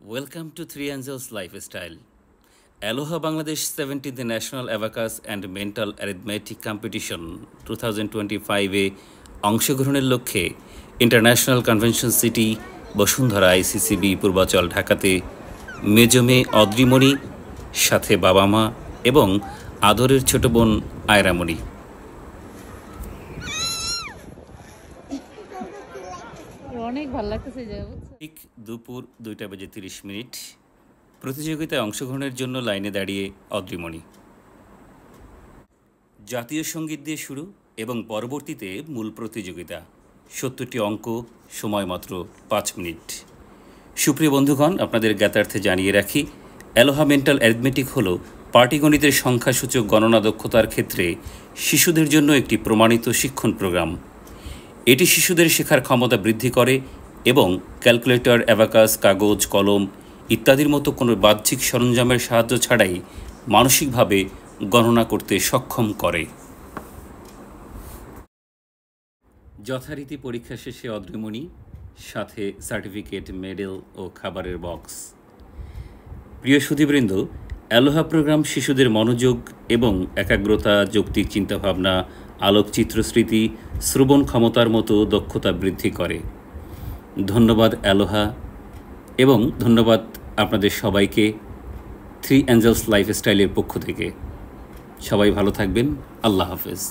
Welcome to Three Angels Lifestyle. Aloha Bangladesh 70th National Abacus and Mental Arithmetic Competition 2025-এ অংশগ্রহণের লক্ষ্যে international convention city Bashundhara ICCB Purbachal ঢাকাতে মেজমে অদ্রিমণি সাথে বাবা মা এবং আদরের ছোট বোন আয়রামণি। অনেক ভালো লাগতেছে ঠিক দুপুর 2:30 প্রতিযোগিতায় অংশগ্রহণের জন্য লাইনে দাঁড়িয়ে অদ্রিমণি। জাতীয় সঙ্গীত দিয়ে শুরু এবং পরবর্তীতে মূল প্রতিযোগিতা। 70টি অঙ্ক, সময় মাত্র 5 মিনিট। সুপ্রিয় বন্ধুগণ, আপনাদের জ্ঞাতার্থে জানিয়ে রাখি, অ্যালোহা মেন্টাল অ্যারিথমেটিক হল পাটিগণিতের সংখ্যাসূচক গণনা দক্ষতার ক্ষেত্রে শিশুদের জন্য একটি প্রমাণিত শিক্ষণ প্রোগ্রাম। এটি শিশুদের শেখার ক্ষমতা বৃদ্ধি করে এবং ক্যালকুলেটর, অ্যাবাকাস, কাগজ, কলম ইত্যাদির মতো কোনো বাহ্যিক সরঞ্জামের সাহায্য ছাড়াই মানসিকভাবে গণনা করতে সক্ষম করে। যথারীতি পরীক্ষা শেষে অদ্রিমণি, সাথে সার্টিফিকেট, মেডেল ও খাবারের বক্স। প্রিয় সুধীবৃন্দ, অ্যালোহা প্রোগ্রাম শিশুদের মনোযোগ এবং একাগ্রতা, যৌক্তিক চিন্তাভাবনা, আলোকচিত্র স্মৃতি, শ্রবণ ক্ষমতার মতো দক্ষতা বৃদ্ধি করে। ধন্যবাদ অ্যালোহা এবং ধন্যবাদ আপনাদের সবাইকে থ্রি অ্যাঞ্জেলস লাইফস্টাইলের পক্ষ থেকে। সবাই ভালো থাকবেন। আল্লাহ হাফেজ।